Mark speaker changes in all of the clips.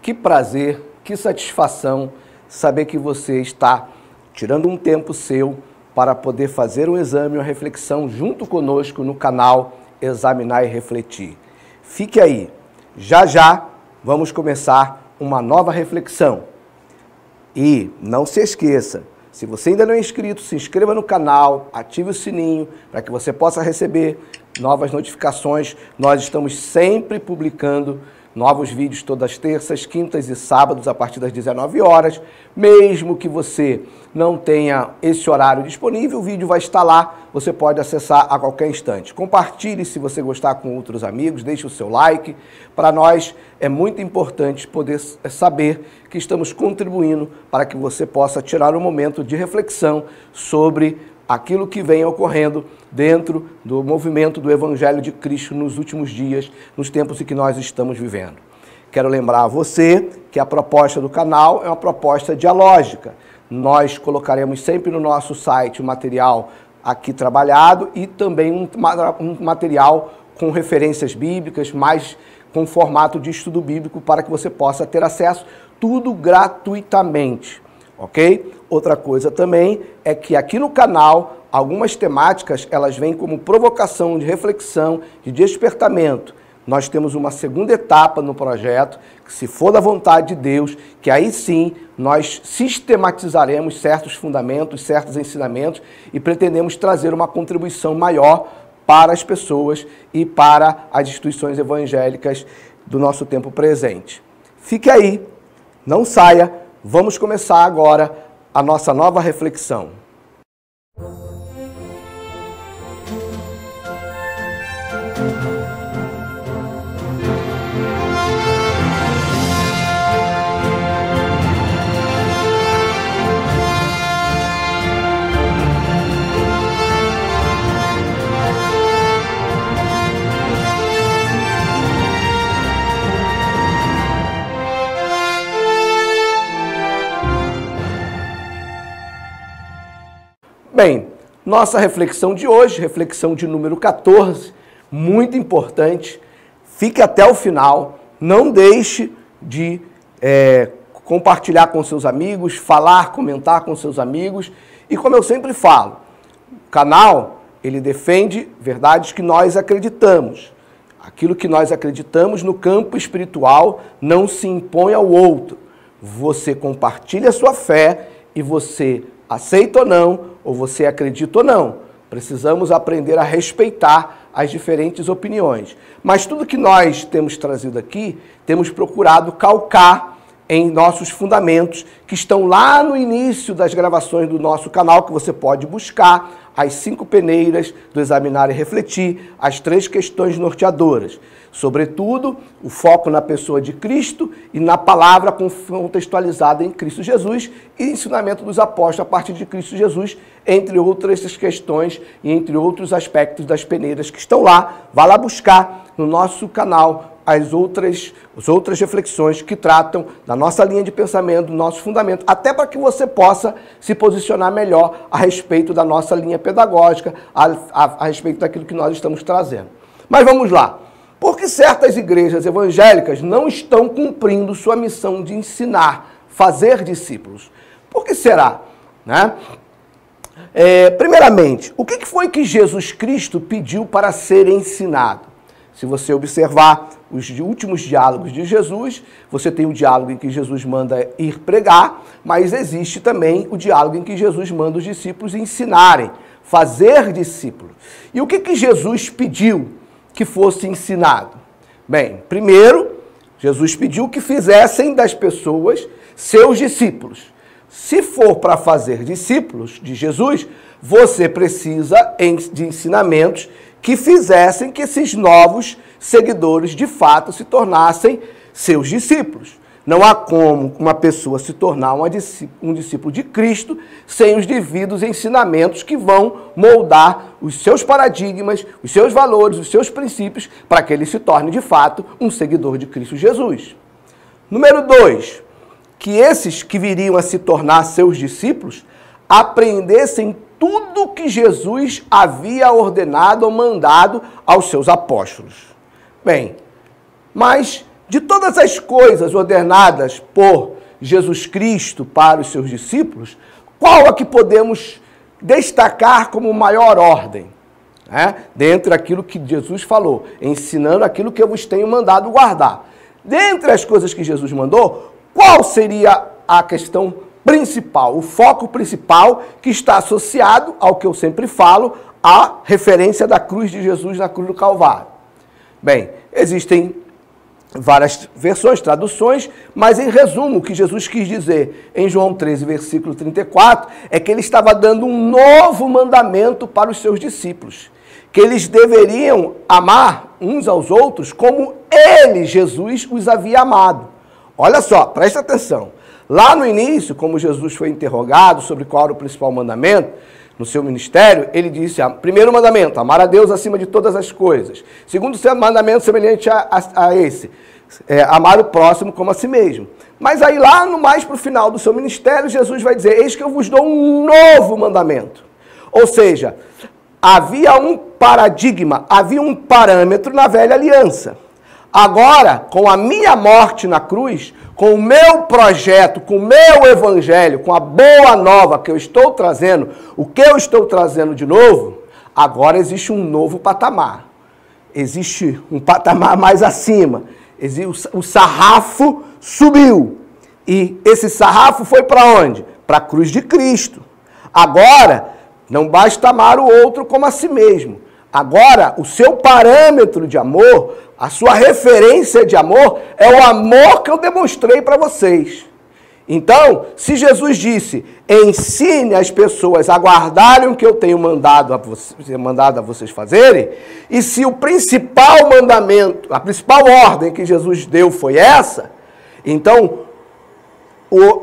Speaker 1: Que prazer, que satisfação saber que você está tirando um tempo seu para poder fazer um exame, uma reflexão junto conosco no canal Examinar e Refletir. Fique aí, já já vamos começar uma nova reflexão. E não se esqueça, se você ainda não é inscrito, se inscreva no canal, ative o sininho para que você possa receber novas notificações. Nós estamos sempre publicando novos vídeos todas as terças, quintas e sábados a partir das 19 horas. Mesmo que você não tenha esse horário disponível, o vídeo vai estar lá, você pode acessar a qualquer instante. Compartilhe se você gostar com outros amigos, deixe o seu like. Para nós é muito importante poder saber que estamos contribuindo para que você possa tirar um momento de reflexão sobre aquilo que vem ocorrendo dentro do movimento do Evangelho de Cristo nos últimos dias, nos tempos em que nós estamos vivendo. Quero lembrar a você que a proposta do canal é uma proposta dialógica. Nós colocaremos sempre no nosso site o material aqui trabalhado e também um material com referências bíblicas, mais com formato de estudo bíblico para que você possa ter acesso, tudo gratuitamente. Ok? Outra coisa também é que aqui no canal, algumas temáticas, elas vêm como provocação de reflexão, de despertamento. Nós temos uma segunda etapa no projeto, que se for da vontade de Deus, que aí sim nós sistematizaremos certos fundamentos, certos ensinamentos e pretendemos trazer uma contribuição maior para as pessoas e para as instituições evangélicas do nosso tempo presente. Fique aí, não saia. Vamos começar agora a nossa nova reflexão. Bem, nossa reflexão de hoje, reflexão de número 14, muito importante. Fique até o final, não deixe de compartilhar com seus amigos, falar, comentar com seus amigos. E como eu sempre falo, o canal, ele defende verdades que nós acreditamos. Aquilo que nós acreditamos no campo espiritual não se impõe ao outro. Você compartilha a sua fé e você aceita ou não, ou você acredita ou não. Precisamos aprender a respeitar as diferentes opiniões. Mas tudo que nós temos trazido aqui, temos procurado calcar em nossos fundamentos, que estão lá no início das gravações do nosso canal, que você pode buscar, as 5 peneiras do Examinar e Refletir, as 3 questões norteadoras. Sobretudo, o foco na pessoa de Cristo e na palavra contextualizada em Cristo Jesus e ensinamento dos apóstolos a partir de Cristo Jesus, entre outras questões e entre outros aspectos das peneiras que estão lá. Vá lá buscar no nosso canal as outras reflexões que tratam da nossa linha de pensamento, do nosso fundamento, até para que você possa se posicionar melhor a respeito da nossa linha pedagógica, a respeito daquilo que nós estamos trazendo. Mas vamos lá. Por que certas igrejas evangélicas não estão cumprindo sua missão de ensinar, fazer discípulos? Por que será? Né? Primeiramente, o que foi que Jesus Cristo pediu para ser ensinado? Se você observar os últimos diálogos de Jesus, você tem o diálogo em que Jesus manda ir pregar, mas existe também o diálogo em que Jesus manda os discípulos ensinarem, fazer discípulos. E o que Jesus pediu que fosse ensinado? Bem, primeiro, Jesus pediu que fizessem das pessoas seus discípulos. Se for para fazer discípulos de Jesus, você precisa de ensinamentos que fizessem que esses novos seguidores de fato se tornassem seus discípulos. Não há como uma pessoa se tornar um discípulo de Cristo sem os devidos ensinamentos que vão moldar os seus paradigmas, os seus valores, os seus princípios, para que ele se torne de fato um seguidor de Cristo Jesus. Número 2, que esses que viriam a se tornar seus discípulos aprendessem tudo que Jesus havia ordenado ou mandado aos seus apóstolos. Bem, mas De todas as coisas ordenadas por Jesus Cristo para os seus discípulos, qual a que podemos destacar como maior ordem? Dentre aquilo que Jesus falou, ensinando aquilo que eu vos tenho mandado guardar. Dentre as coisas que Jesus mandou, qual seria a questão principal, o foco principal que está associado ao que eu sempre falo, à referência da cruz de Jesus na cruz do Calvário? Bem, existem várias versões, traduções, mas em resumo, o que Jesus quis dizer em João 13, versículo 34, é que ele estava dando um novo mandamento para os seus discípulos, que eles deveriam amar uns aos outros como ele, Jesus, os havia amado. Olha só, presta atenção. Lá no início, como Jesus foi interrogado sobre qual era o principal mandamento, no seu ministério, ele disse, primeiro mandamento, amar a Deus acima de todas as coisas. Segundo mandamento, semelhante a esse, amar o próximo como a si mesmo. Mas aí lá mais para o final do seu ministério, Jesus vai dizer, eis que eu vos dou um novo mandamento. Ou seja, havia um paradigma, havia um parâmetro na velha aliança. Agora, com a minha morte na cruz, com o meu projeto, com o meu evangelho, com a boa nova que eu estou trazendo, o que eu estou trazendo de novo, agora existe um novo patamar. Existe um patamar mais acima. O sarrafo subiu. E esse sarrafo foi para onde? Para a cruz de Cristo. Agora, não basta amar o outro como a si mesmo. Agora, o seu parâmetro de amor, a sua referência de amor, é o amor que eu demonstrei para vocês. Então, se Jesus disse, ensine as pessoas a guardarem o que eu tenho mandado a vocês fazerem, e se o principal mandamento, a principal ordem que Jesus deu foi essa, então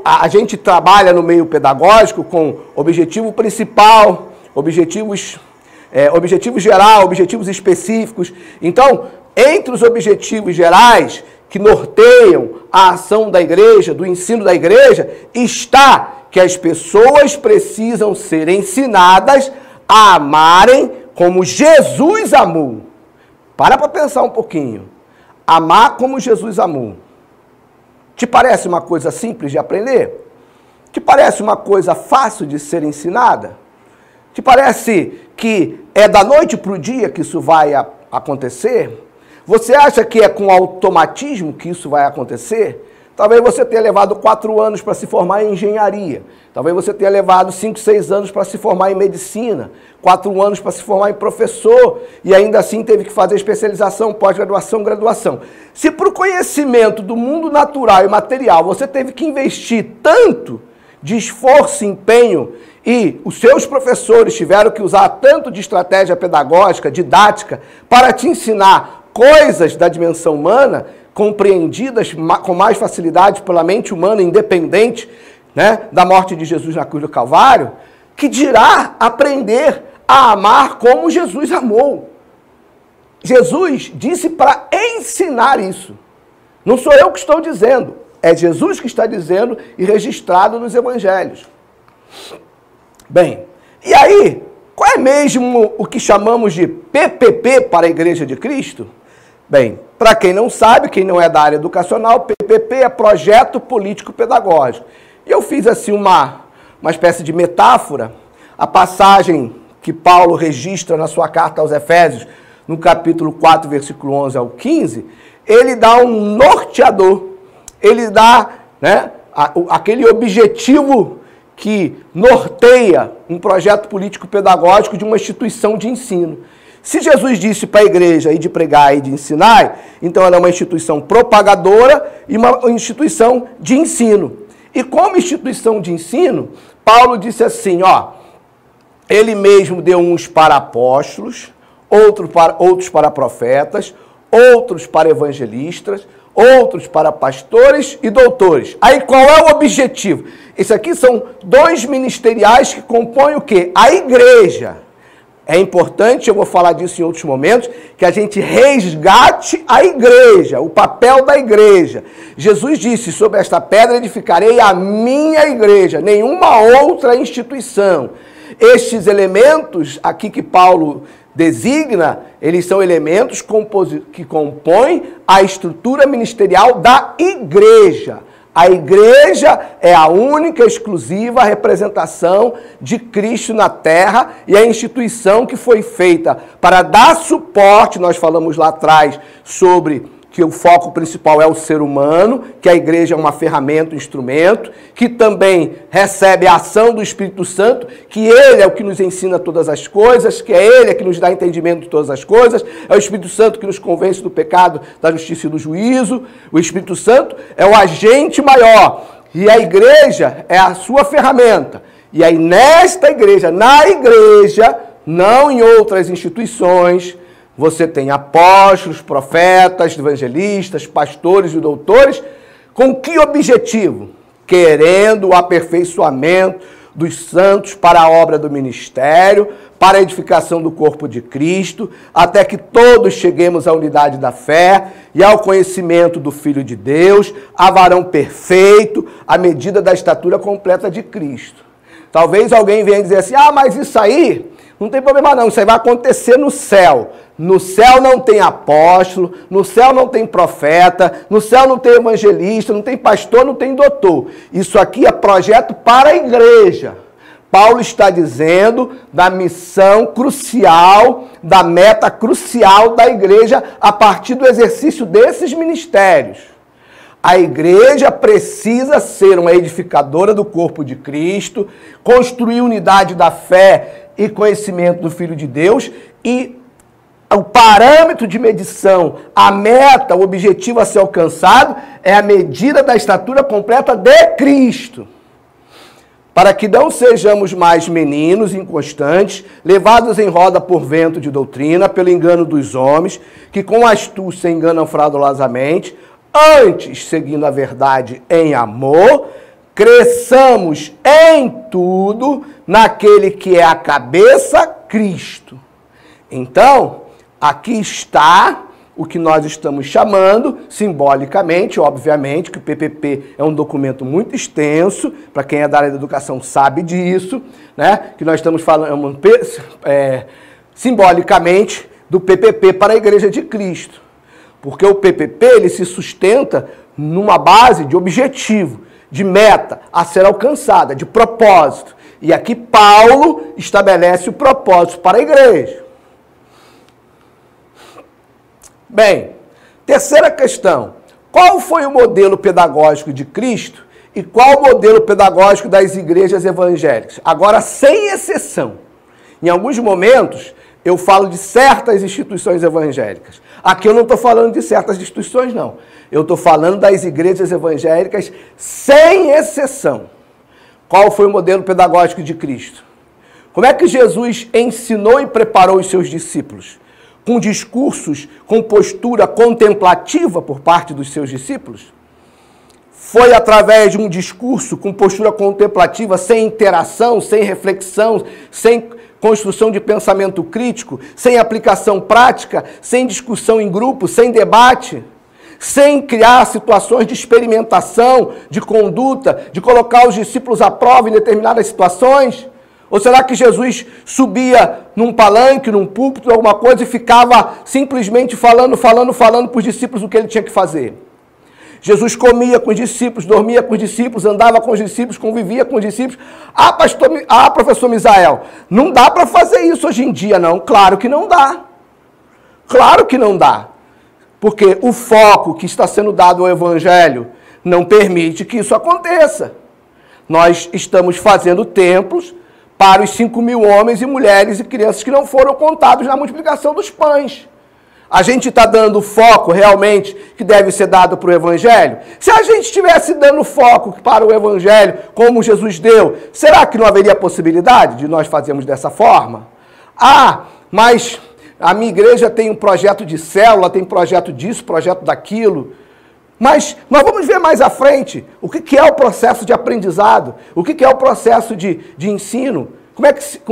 Speaker 1: a gente trabalha no meio pedagógico com objetivo principal, objetivo geral, objetivos específicos. Então, entre os objetivos gerais que norteiam a ação da igreja, do ensino da igreja, está que as pessoas precisam ser ensinadas a amarem como Jesus amou. Para pensar um pouquinho. Amar como Jesus amou. Te parece uma coisa simples de aprender? Te parece uma coisa fácil de ser ensinada? Te parece que é da noite para o dia que isso vai acontecer? Você acha que é com automatismo que isso vai acontecer? Talvez você tenha levado 4 anos para se formar em engenharia. Talvez você tenha levado 5, 6 anos para se formar em medicina. 4 anos para se formar em professor. E ainda assim teve que fazer especialização, pós-graduação, graduação. Se para o conhecimento do mundo natural e material você teve que investir tanto de esforço e empenho, e os seus professores tiveram que usar tanto de estratégia pedagógica, didática, para te ensinar coisas da dimensão humana, compreendidas com mais facilidade pela mente humana, independente, né, da morte de Jesus na cruz do Calvário, que dirá aprender a amar como Jesus amou. Jesus disse para ensinar isso. Não sou eu que estou dizendo, é Jesus que está dizendo e registrado nos evangelhos. Bem, e aí, qual é mesmo o que chamamos de PPP para a Igreja de Cristo? Bem, para quem não sabe, quem não é da área educacional, PPP é Projeto Político Pedagógico. E eu fiz assim uma espécie de metáfora, a passagem que Paulo registra na sua carta aos Efésios, no capítulo 4, versículo 11 ao 15, ele dá um norteador, ele dá, né, aquele objetivo que norteia um projeto político-pedagógico de uma instituição de ensino. Se Jesus disse para a igreja ir de pregar e de ensinar, então ela é uma instituição propagadora e uma instituição de ensino. E como instituição de ensino, Paulo disse assim, ele mesmo deu uns para apóstolos, outros para profetas, outros para evangelistas, outros para pastores e doutores. Aí qual é o objetivo? Isso aqui são 2 ministeriais que compõem o quê? A igreja. É importante, eu vou falar disso em outros momentos, que a gente resgate a igreja, o papel da igreja. Jesus disse, sobre esta pedra edificarei a minha igreja, nenhuma outra instituição. Estes elementos aqui que Paulo designa, eles são elementos que compõem a estrutura ministerial da igreja. A igreja é a única, exclusiva representação de Cristo na terra e a instituição que foi feita para dar suporte. Nós falamos lá atrás sobre que o foco principal é o ser humano, que a igreja é uma ferramenta, um instrumento, que também recebe a ação do Espírito Santo, que ele é o que nos ensina todas as coisas, que é ele que nos dá entendimento de todas as coisas, é o Espírito Santo que nos convence do pecado, da justiça e do juízo. O Espírito Santo é o agente maior e a igreja é a sua ferramenta. E aí nesta igreja, na igreja, não em outras instituições, você tem apóstolos, profetas, evangelistas, pastores e doutores. Com que objetivo? Querendo o aperfeiçoamento dos santos para a obra do ministério, para a edificação do corpo de Cristo, até que todos cheguemos à unidade da fé e ao conhecimento do Filho de Deus, a varão perfeito, à medida da estatura completa de Cristo. Talvez alguém venha dizer assim, mas isso aí não tem problema não, isso aí vai acontecer no céu. No céu não tem apóstolo, no céu não tem profeta, no céu não tem evangelista, não tem pastor, não tem doutor. Isso aqui é projeto para a igreja. Paulo está dizendo da missão crucial, da meta crucial da igreja a partir do exercício desses ministérios. A igreja precisa ser uma edificadora do corpo de Cristo, construir unidade da fé e conhecimento do Filho de Deus e o parâmetro de medição, a meta, o objetivo a ser alcançado é a medida da estatura completa de Cristo. Para que não sejamos mais meninos inconstantes, levados em roda por vento de doutrina, pelo engano dos homens, que com astúcia enganam fraudulosamente, antes, seguindo a verdade em amor, cresçamos em tudo naquele que é a cabeça, Cristo. Então, aqui está o que nós estamos chamando, simbolicamente, obviamente, que o PPP é um documento muito extenso, para quem é da área da educação sabe disso, né? Que nós estamos falando simbolicamente do PPP para a Igreja de Cristo. Porque o PPP ele se sustenta numa base de objetivo, de meta a ser alcançada, de propósito. E aqui Paulo estabelece o propósito para a igreja. Bem, terceira questão. Qual foi o modelo pedagógico de Cristo e qual o modelo pedagógico das igrejas evangélicas? Agora, sem exceção. Em alguns momentos, eu falo de certas instituições evangélicas. Aqui eu não estou falando de certas instituições, não. Eu estou falando das igrejas evangélicas sem exceção. Qual foi o modelo pedagógico de Cristo? Como é que Jesus ensinou e preparou os seus discípulos? Com discursos, com postura contemplativa por parte dos seus discípulos? Foi através de um discurso com postura contemplativa, sem interação, sem reflexão, sem construção de pensamento crítico, sem aplicação prática, sem discussão em grupo, sem debate, sem criar situações de experimentação, de conduta, de colocar os discípulos à prova em determinadas situações? Ou será que Jesus subia num palanque, num púlpito, alguma coisa e ficava simplesmente falando para os discípulos o que ele tinha que fazer? Jesus comia com os discípulos, dormia com os discípulos, andava com os discípulos, convivia com os discípulos. Professor Misael, não dá para fazer isso hoje em dia, não. Claro que não dá. Claro que não dá. Porque o foco que está sendo dado ao Evangelho não permite que isso aconteça. Nós estamos fazendo templos para os 5.000 homens e mulheres e crianças que não foram contados na multiplicação dos pães. A gente está dando foco realmente que deve ser dado para o Evangelho? Se a gente estivesse dando foco para o Evangelho como Jesus deu, será que não haveria possibilidade de nós fazermos dessa forma? Mas a minha igreja tem um projeto de célula, tem projeto disso, projeto daquilo. Mas nós vamos ver mais à frente o que é o processo de aprendizado, o que é o processo de ensino, como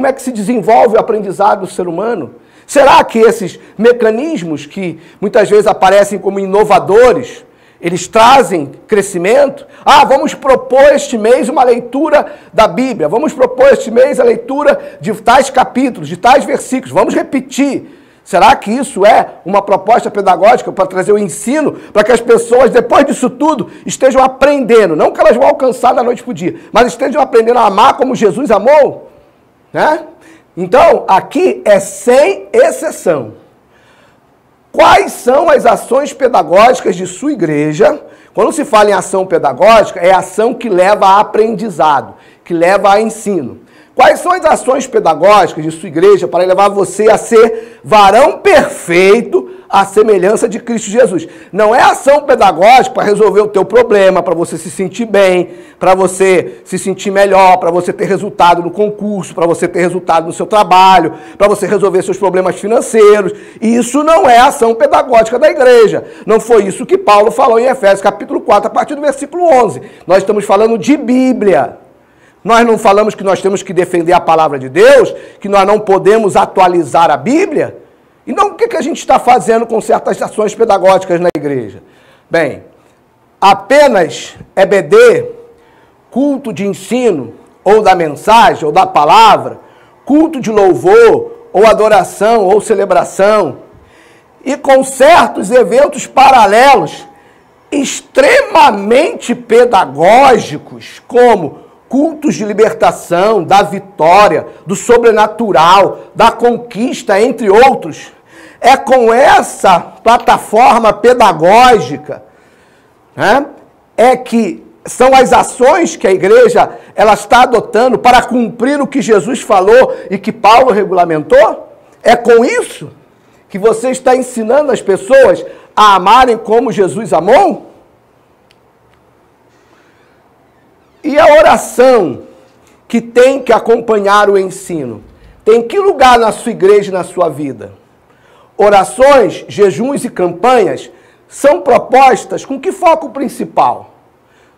Speaker 1: é que se desenvolve o aprendizado do ser humano. Será que esses mecanismos que muitas vezes aparecem como inovadores, Eles trazem crescimento. Ah, vamos propor este mês uma leitura da Bíblia. Vamos propor este mês a leitura de tais capítulos, de tais versículos. Vamos repetir. Será que isso é uma proposta pedagógica para trazer o ensino, para que as pessoas, depois disso tudo, estejam aprendendo? Não que elas vão alcançar da noite para o dia, mas estejam aprendendo a amar como Jesus amou? Né? Então, aqui é sem exceção. Quais são as ações pedagógicas de sua igreja? Quando se fala em ação pedagógica, é ação que leva a aprendizado, que leva a ensino. Quais são as ações pedagógicas de sua igreja para levar você a ser varão perfeito à semelhança de Cristo Jesus? Não é ação pedagógica para resolver o teu problema, para você se sentir bem, para você se sentir melhor, para você ter resultado no concurso, para você ter resultado no seu trabalho, para você resolver seus problemas financeiros. Isso não é ação pedagógica da igreja. Não foi isso que Paulo falou em Efésios capítulo 4, a partir do versículo 11. Nós estamos falando de Bíblia. Nós não falamos que nós temos que defender a palavra de Deus, que nós não podemos atualizar a Bíblia? Então, o que a gente está fazendo com certas ações pedagógicas na igreja? Bem, apenas EBD, culto de ensino, ou da mensagem, ou da palavra, culto de louvor, ou adoração, ou celebração, e com certos eventos paralelos, extremamente pedagógicos, como cultos de libertação, da vitória, do sobrenatural, da conquista, entre outros. É com essa plataforma pedagógica, né, que são as ações que a igreja ela está adotando para cumprir o que Jesus falou e que Paulo regulamentou. É com isso que você está ensinando as pessoas a amarem como Jesus amou? E a oração que tem que acompanhar o ensino? Tem que lugar na sua igreja e na sua vida? Orações, jejuns e campanhas são propostas com que foco principal?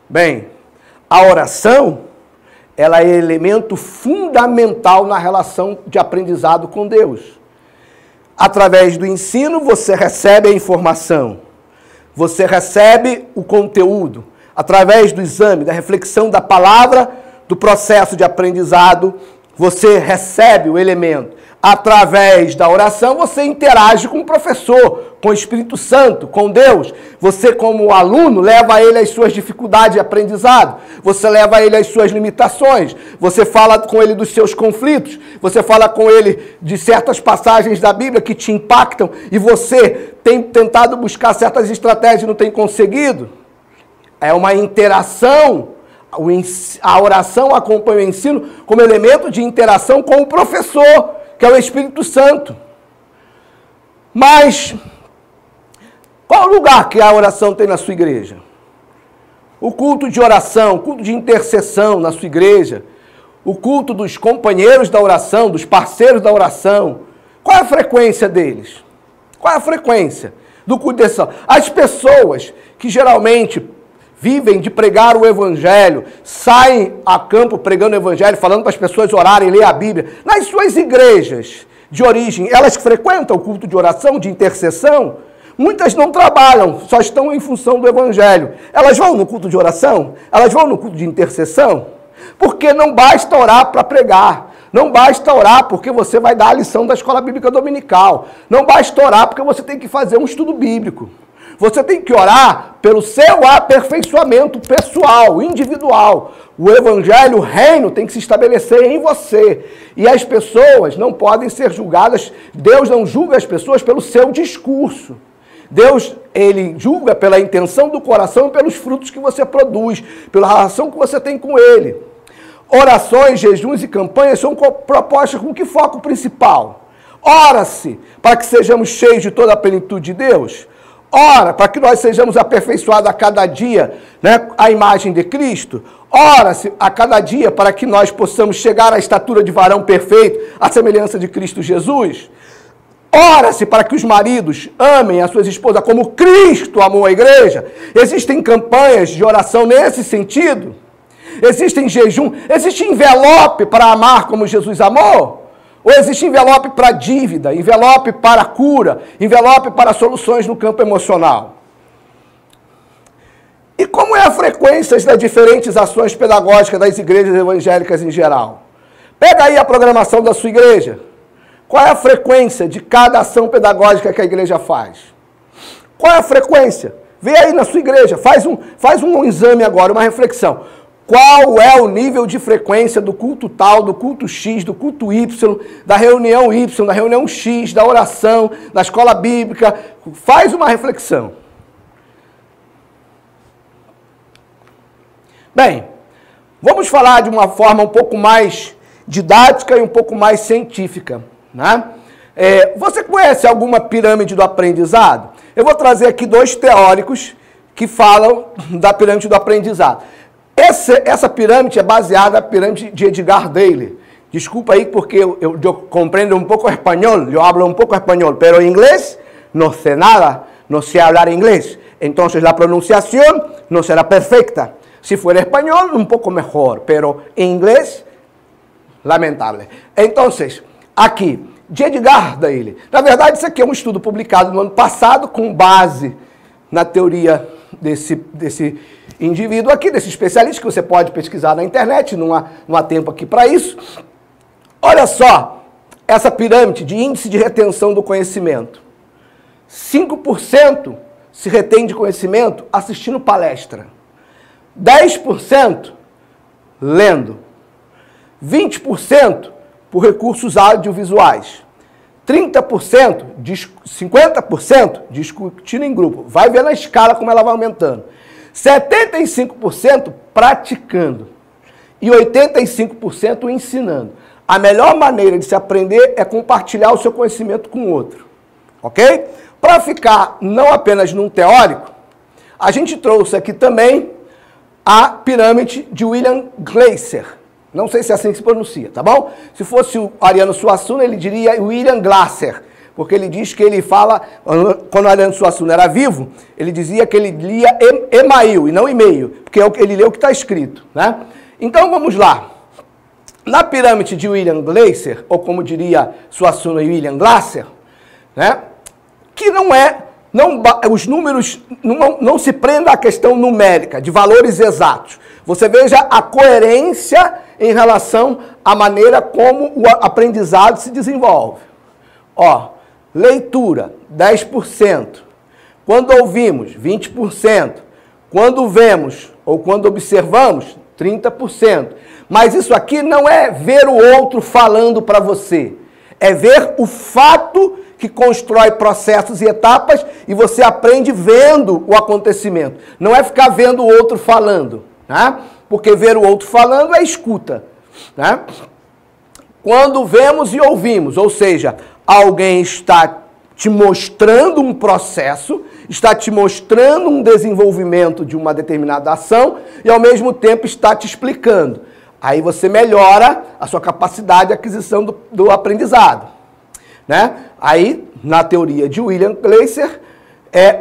Speaker 1: Bem, a oração, ela é elemento fundamental na relação de aprendizado com Deus. Através do ensino, você recebe a informação, você recebe o conteúdo. Através do exame, da reflexão da palavra, do processo de aprendizado, você recebe o elemento. Através da oração, você interage com o professor, com o Espírito Santo, com Deus. Você, como aluno, leva ele às suas dificuldades de aprendizado. Você leva ele às suas limitações. Você fala com ele dos seus conflitos. Você fala com ele de certas passagens da Bíblia que te impactam e você tem tentado buscar certas estratégias e não tem conseguido. É uma interação. A oração acompanha o ensino como elemento de interação com o professor, que é o Espírito Santo. Mas qual o lugar que a oração tem na sua igreja? O culto de oração, o culto de intercessão na sua igreja, o culto dos companheiros da oração, dos parceiros da oração. Qual é a frequência deles? Qual é a frequência do culto de intercessão? As pessoas que geralmente vivem de pregar o Evangelho, saem a campo pregando o Evangelho, falando para as pessoas orarem, ler a Bíblia. Nas suas igrejas de origem, elas frequentam o culto de oração, de intercessão? Muitas não trabalham, só estão em função do Evangelho. Elas vão no culto de oração? Elas vão no culto de intercessão? Porque não basta orar para pregar. Não basta orar porque você vai dar a lição da escola bíblica dominical. Não basta orar porque você tem que fazer um estudo bíblico. Você tem que orar pelo seu aperfeiçoamento pessoal, individual. O evangelho, o reino tem que se estabelecer em você. E as pessoas não podem ser julgadas, Deus não julga as pessoas pelo seu discurso. Deus, ele julga pela intenção do coração e pelos frutos que você produz, pela relação que você tem com ele. Orações, jejuns e campanhas são propostas com que foco principal? Ora-se para que sejamos cheios de toda a plenitude de Deus. Ora, para que nós sejamos aperfeiçoados a cada dia, né, à imagem de Cristo. Ora-se a cada dia para que nós possamos chegar à estatura de varão perfeito, à semelhança de Cristo Jesus. Ora-se para que os maridos amem as suas esposas como Cristo amou a igreja. Existem campanhas de oração nesse sentido. Existem jejum, existe envelope para amar como Jesus amou. Ou existe envelope para dívida, envelope para cura, envelope para soluções no campo emocional. E como é a frequência das diferentes ações pedagógicas das igrejas evangélicas em geral? Pega aí a programação da sua igreja. Qual é a frequência de cada ação pedagógica que a igreja faz? Qual é a frequência? Vê aí na sua igreja, faz um exame agora, uma reflexão. Qual é o nível de frequência do culto tal, do culto X, do culto Y, da reunião Y, da reunião X, da oração, da escola bíblica? Faz uma reflexão. Bem, vamos falar de uma forma um pouco mais didática e um pouco mais científica, né? Você conhece alguma pirâmide do aprendizado? Eu vou trazer aqui 2 teóricos que falam da pirâmide do aprendizado. Essa pirâmide é baseada na pirâmide de Edgar Dale. Desculpa aí porque eu compreendo um pouco espanhol, eu hablo um pouco espanhol, pero inglés no sé nada, no sé hablar inglés. Entonces la pronunciación no será perfecta. Si fuera español, un poco mejor, pero en inglés, lamentable. Entonces, aqui, de Edgar Dale. Na verdade, isso aqui é um estudo publicado no ano passado, com base na teoria desse indivíduo aqui, desse especialista, que você pode pesquisar na internet, não há tempo aqui para isso. Olha só, essa pirâmide de índice de retenção do conhecimento. 5% se retém de conhecimento assistindo palestra. 10% lendo, 20% por recursos audiovisuais, 30%, 50% discutindo em grupo. Vai ver na escala como ela vai aumentando. 75% praticando e 85% ensinando. A melhor maneira de se aprender é compartilhar o seu conhecimento com o outro, ok? Para ficar não apenas num teórico, a gente trouxe aqui também a pirâmide de William Glasser. Não sei se é assim que se pronuncia, tá bom? Se fosse o Ariano Suassuna, ele diria William Glasser, porque ele diz que ele fala, quando o Ariano Suassuna era vivo, ele dizia que ele lia e-mail e não e-mail, porque ele lê o que está escrito, né? Então vamos lá. Na pirâmide de William Glasser, ou como diria Suassuna e William Glasser, né? Que os números não se prendam à questão numérica, de valores exatos. Você veja a coerência em relação à maneira como o aprendizado se desenvolve. Ó, leitura, 10%. Quando ouvimos, 20%. Quando vemos ou quando observamos, 30%. Mas isso aqui não é ver o outro falando para você. É ver o fato que constrói processos e etapas e você aprende vendo o acontecimento. Não é ficar vendo o outro falando, né? Porque ver o outro falando é escuta, né? Quando vemos e ouvimos, ou seja, alguém está te mostrando um processo, está te mostrando um desenvolvimento de uma determinada ação e ao mesmo tempo está te explicando. Aí você melhora a sua capacidade de aquisição do aprendizado, né? Aí, na teoria de William Glasser,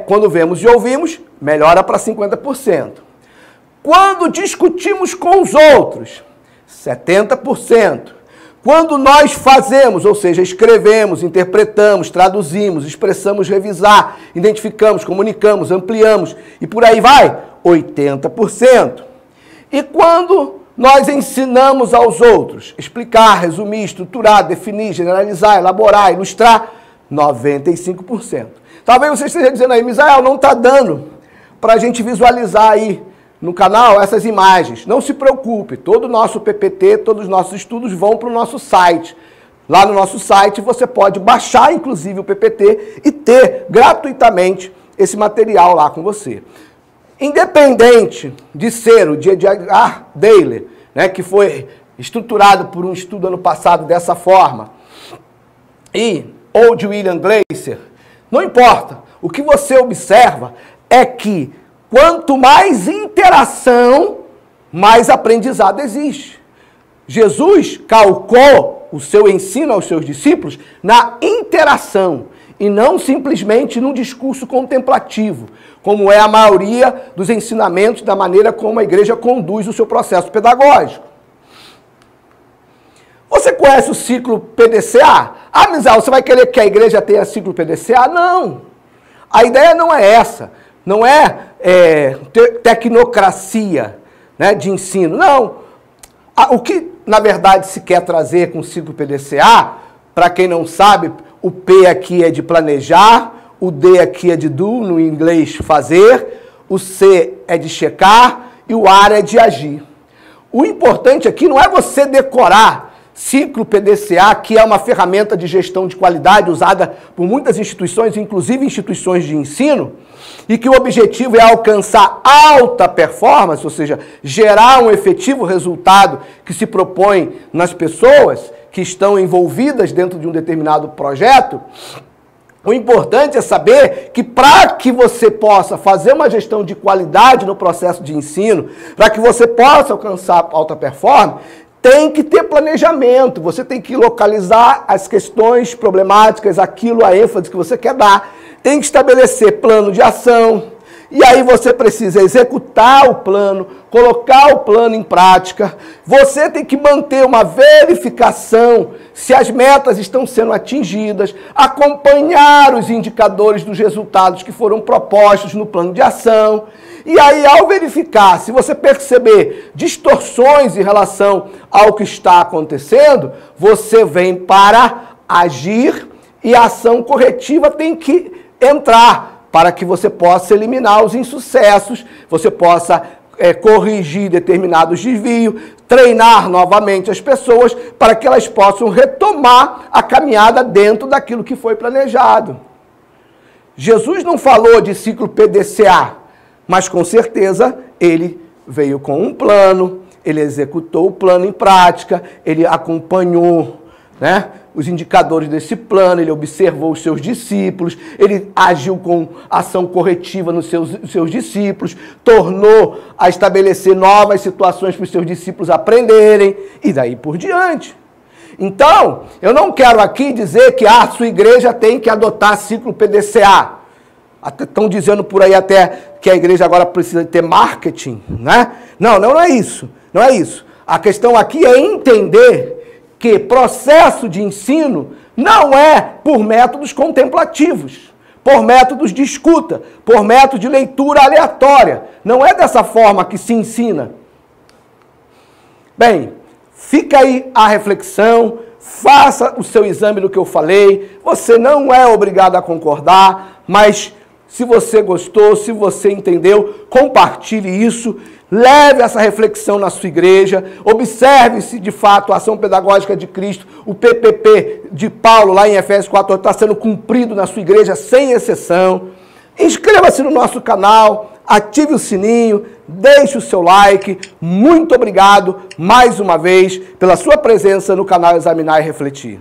Speaker 1: quando vemos e ouvimos, melhora para 50%. Quando discutimos com os outros, 70%. Quando nós fazemos, ou seja, escrevemos, interpretamos, traduzimos, expressamos, revisar, identificamos, comunicamos, ampliamos e por aí vai, 80%. E quando nós ensinamos aos outros, explicar, resumir, estruturar, definir, generalizar, elaborar, ilustrar, 95%. Talvez você esteja dizendo aí, Misael, não está dando para a gente visualizar aí no canal essas imagens. Não se preocupe, todo o nosso PPT, todos os nossos estudos vão para o nosso site. Lá no nosso site você pode baixar, inclusive, o PPT e ter gratuitamente esse material lá com você. Independente de ser o de Edgar Dale, né, que foi estruturado por um estudo ano passado dessa forma, ou de William Glasser, não importa. O que você observa é que quanto mais interação, mais aprendizado existe. Jesus calcou o seu ensino aos seus discípulos na interação e não simplesmente num discurso contemplativo, como é a maioria dos ensinamentos da maneira como a igreja conduz o seu processo pedagógico. Você conhece o ciclo PDCA? Ah, Misael, você vai querer que a igreja tenha ciclo PDCA? Não. A ideia não é essa. Não é tecnocracia, né, de ensino. Não. O que, na verdade, se quer trazer com o ciclo PDCA, para quem não sabe, o P aqui é de planejar, o D aqui é de do, no inglês fazer, o C é de checar e o A é de agir. O importante aqui não é você decorar ciclo PDCA, que é uma ferramenta de gestão de qualidade usada por muitas instituições, inclusive instituições de ensino, e que o objetivo é alcançar alta performance, ou seja, gerar um efetivo resultado que se propõe nas pessoas que estão envolvidas dentro de um determinado projeto. O importante é saber que para que você possa fazer uma gestão de qualidade no processo de ensino, para que você possa alcançar alta performance, tem que ter planejamento, você tem que localizar as questões problemáticas, aquilo, a ênfase que você quer dar, tem que estabelecer plano de ação, e aí você precisa executar o plano, colocar o plano em prática, você tem que manter uma verificação se as metas estão sendo atingidas, acompanhar os indicadores dos resultados que foram propostos no plano de ação. E aí, ao verificar, se você perceber distorções em relação ao que está acontecendo, você vem para agir e a ação corretiva tem que entrar para que você possa eliminar os insucessos, você possa corrigir determinados desvios, treinar novamente as pessoas para que elas possam retomar a caminhada dentro daquilo que foi planejado. Jesus não falou de ciclo PDCA, mas com certeza ele veio com um plano, ele executou o plano em prática, ele acompanhou, né, os indicadores desse plano, ele observou os seus discípulos, ele agiu com ação corretiva nos seus discípulos, tornou a estabelecer novas situações para os seus discípulos aprenderem, e daí por diante. Então, eu não quero aqui dizer que a sua igreja tem que adotar ciclo PDCA. Estão dizendo por aí até que a igreja agora precisa ter marketing, né? Não é isso. Não é isso. A questão aqui é entender que processo de ensino não é por métodos contemplativos, por métodos de escuta, por método de leitura aleatória. Não é dessa forma que se ensina. Bem, fica aí a reflexão, faça o seu exame do que eu falei. Você não é obrigado a concordar, mas se você gostou, se você entendeu, compartilhe isso, leve essa reflexão na sua igreja, observe se de fato a ação pedagógica de Cristo, o PPP de Paulo lá em Efésios 4, está sendo cumprido na sua igreja sem exceção. Inscreva-se no nosso canal, ative o sininho, deixe o seu like. Muito obrigado mais uma vez pela sua presença no canal Examinar e Refletir.